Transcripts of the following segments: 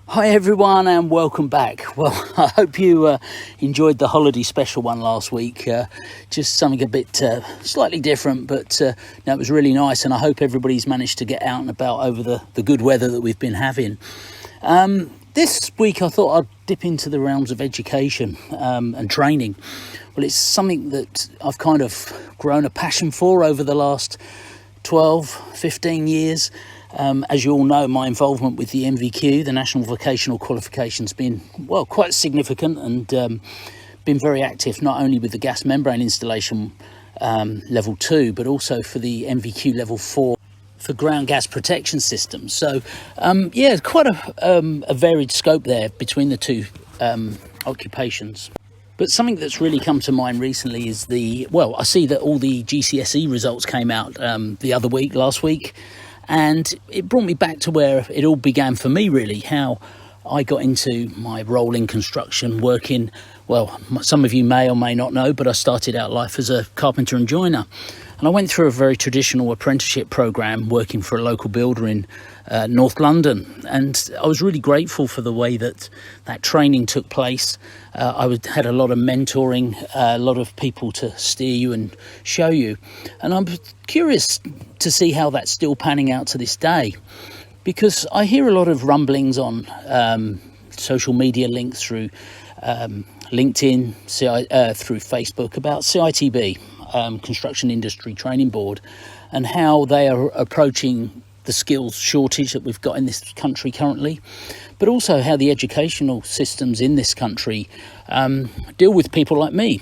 Hi everyone and welcome back. Well, I hope you enjoyed the holiday special one last week. Just something a bit slightly different, but no, it was really nice, and I hope everybody's managed to get out and about over the good weather that we've been having. This week I thought I'd dip into the realms of education and training. Well, it's something that I've kind of grown a passion for over the last 12, 15 years. As you all know, my involvement with the NVQ, the National Vocational Qualification, has been, well, quite significant, and been very active not only with the gas membrane installation level 2, but also for the NVQ level 4 for ground gas protection systems. So, yeah, quite a varied scope there between the two occupations. But something that's really come to mind recently is I see that all the GCSE results came out last week. And it brought me back to where it all began for me, really, how I got into my role in construction, working, well, some of you may or may not know, but I started out life as a carpenter and joiner. And I went through a very traditional apprenticeship programme working for a local builder in North London. And I was really grateful for the way that training took place. I had a lot of mentoring, a lot of people to steer you and show you. And I'm curious to see how that's still panning out to this day, because I hear a lot of rumblings on social media links through LinkedIn, through Facebook, about CITB, Construction Industry Training Board, and how they are approaching the skills shortage that we've got in this country currently, but also how the educational systems in this country deal with people like me.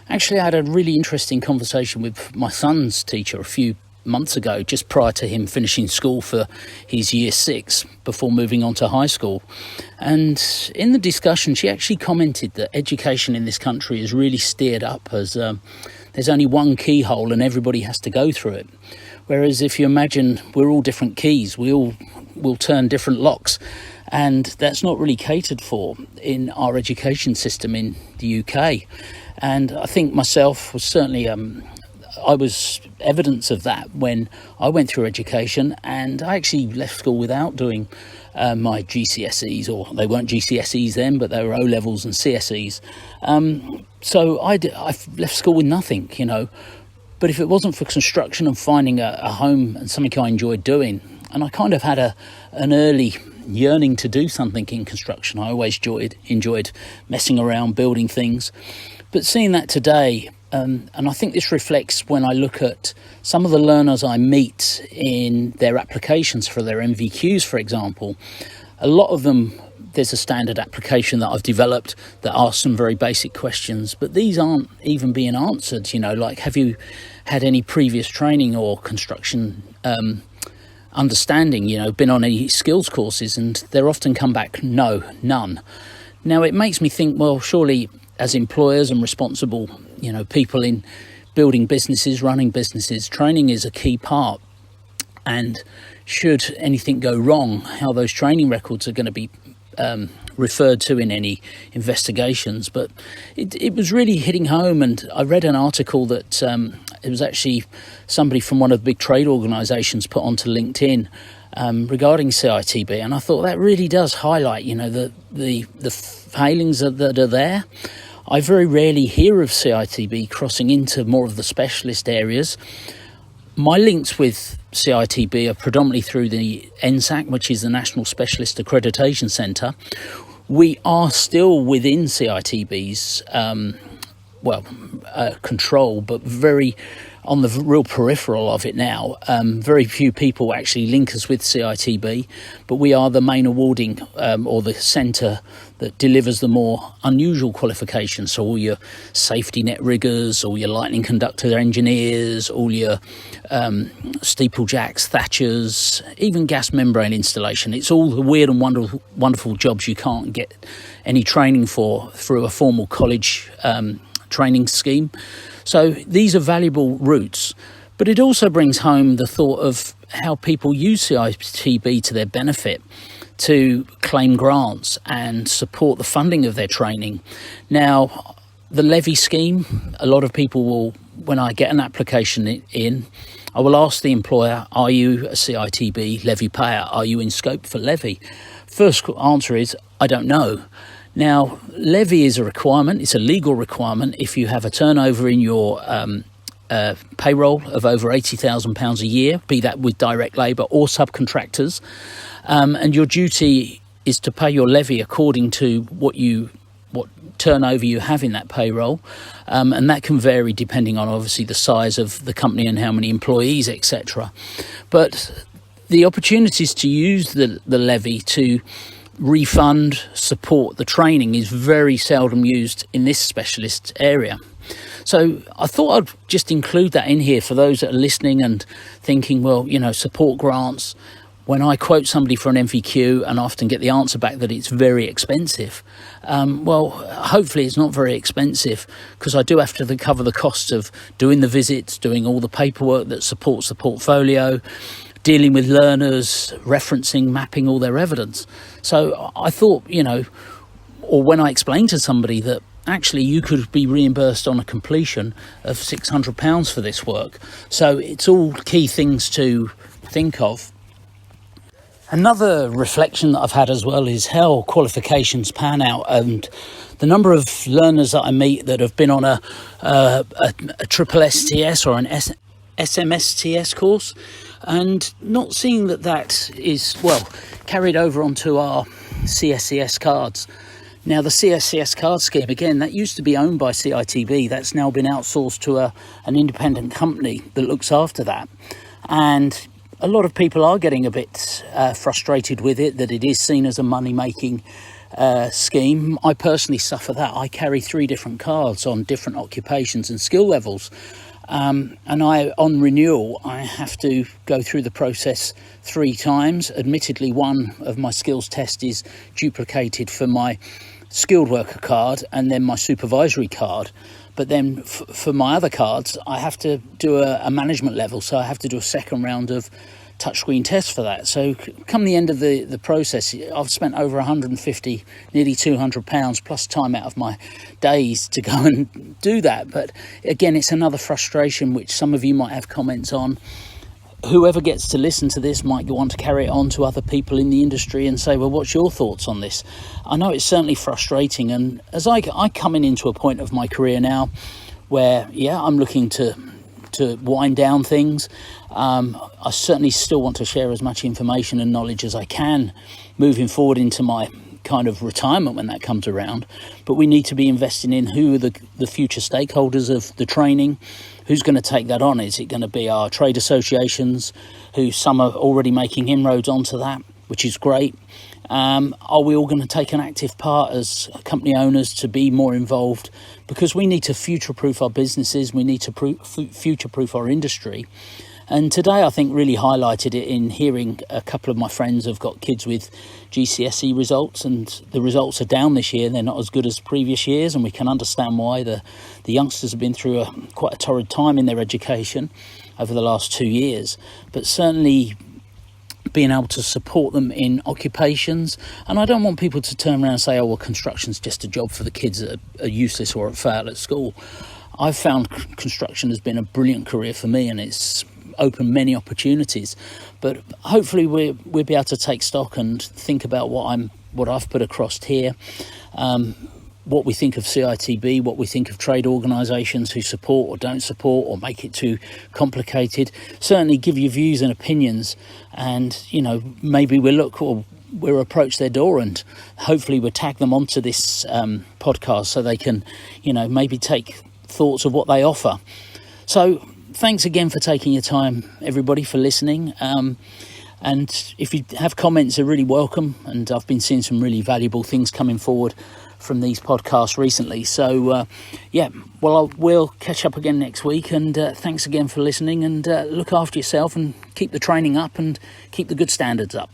Actually, I had a really interesting conversation with my son's teacher a few months ago, just prior to him finishing school for his year 6 before moving on to high school. And in the discussion, she actually commented that education in this country is really steered up as there's only one keyhole and everybody has to go through it. Whereas if you imagine we're all different keys, we all will turn different locks. And that's not really catered for in our education system in the UK. And I think myself was certainly I was evidence of that when I went through education, and I actually left school without doing my GCSEs, or they weren't GCSEs then, but they were O-levels and CSCs. So I left school with nothing, you know. But if it wasn't for construction and finding a home and something I enjoyed doing, and I kind of had an early yearning to do something in construction. I always enjoyed messing around, building things. But seeing that today, and I think this reflects when I look at some of the learners I meet in their applications for their NVQs, for example, a lot of them, there's a standard application that I've developed that asks some very basic questions, but these aren't even being answered, you know, like, have you had any previous training or construction understanding, you know, been on any skills courses? And they're often come back, no, none. Now, it makes me think, well, surely as employers and responsible, you know, people in building businesses, running businesses, training is a key part. And should anything go wrong, how those training records are going to be referred to in any investigations. But it was really hitting home, and I read an article that it was actually somebody from one of the big trade organisations put onto LinkedIn regarding CITB, and I thought that really does highlight, you know, the failings that are there. I very rarely hear of CITB crossing into more of the specialist areas. My links with CITB are predominantly through the NSAC, which is the National Specialist Accreditation Centre. We are still within CITB's control, but very on the real peripheral of it now. Very few people actually link us with CITB, but we are the main awarding or the centre that delivers the more unusual qualifications. So all your safety net riggers, all your lightning conductor engineers, all your steeplejacks, thatchers, even gas membrane installation. It's all the weird and wonderful jobs you can't get any training for through a formal college training scheme. So these are valuable routes, but it also brings home the thought of how people use CITB to their benefit to claim grants and support the funding of their training. Now, the levy scheme, a lot of people will, when I get an application in, I will ask the employer, are you a CITB levy payer? Are you in scope for levy? First answer is, I don't know. Now, levy is a requirement. It's a legal requirement if you have a turnover in your payroll of over £80,000 a year, be that with direct labour or subcontractors, and your duty is to pay your levy according to what turnover you have in that payroll, and that can vary depending on obviously the size of the company and how many employees, etc. But the opportunities to use the levy to refund, support the training is very seldom used in this specialist area. So I thought I'd just include that in here for those that are listening and thinking, well, support grants. When I quote somebody for an MVQ and often get the answer back that it's very expensive, well, hopefully it's not very expensive, because I do have to cover the costs of doing the visits, doing all the paperwork that supports the portfolio, dealing with learners, referencing, mapping all their evidence. So I thought, or when I explained to somebody that actually you could be reimbursed on a completion of £600 for this work. So it's all key things to think of. Another reflection that I've had as well is how qualifications pan out, and the number of learners that I meet that have been on a triple STS or an SMSTS course, and not seeing that is, carried over onto our CSCS cards. Now, the CSCS card scheme, again, that used to be owned by CITB. That's now been outsourced to an independent company that looks after that. And a lot of people are getting a bit frustrated with it, that it is seen as a money-making scheme. I personally suffer that. I carry 3 different cards on different occupations and skill levels. And on renewal, I have to go through the process 3 times. Admittedly, one of my skills test is duplicated for my skilled worker card and then my supervisory card. But then for my other cards, I have to do a management level. So I have to do a second round of touchscreen tests for that. So come the end of the process, I've spent over 150, nearly £200 plus time out of my days to go and do that. But again, it's another frustration which some of you might have comments on. Whoever gets to listen to this might want to carry it on to other people in the industry and say, well, what's your thoughts on this? I know it's certainly frustrating. And as I coming into a point of my career now where, I'm looking to wind down things. I certainly still want to share as much information and knowledge as I can moving forward into my kind of retirement when that comes around. But we need to be investing in who are the future stakeholders of the training. Who's going to take that on? Is it going to be our trade associations, who some are already making inroads onto that, which is great? Are we all going to take an active part as company owners to be more involved? Because we need to future-proof our businesses, we need to future-proof our industry. And today I think really highlighted it in hearing a couple of my friends have got kids with GCSE results, and the results are down this year. They're not as good as previous years, and we can understand why. The youngsters have been through quite a torrid time in their education over the last 2 years, but certainly being able to support them in occupations. And I don't want people to turn around and say, oh, well, construction's just a job for the kids that are useless or fail at school. I've found construction has been a brilliant career for me, and it's opened many opportunities. But hopefully we'll be able to take stock and think about what I've put across here, what we think of CITB, what we think of trade organisations who support or don't support or make it too complicated. Certainly give your views and opinions, and maybe we'll approach their door and hopefully we'll tag them onto this podcast so they can maybe take thoughts of what they offer. So thanks again for taking your time, everybody, for listening. And if you have comments, they're really welcome. And I've been seeing some really valuable things coming forward from these podcasts recently. So, we'll catch up again next week. And thanks again for listening. And look after yourself and keep the training up and keep the good standards up.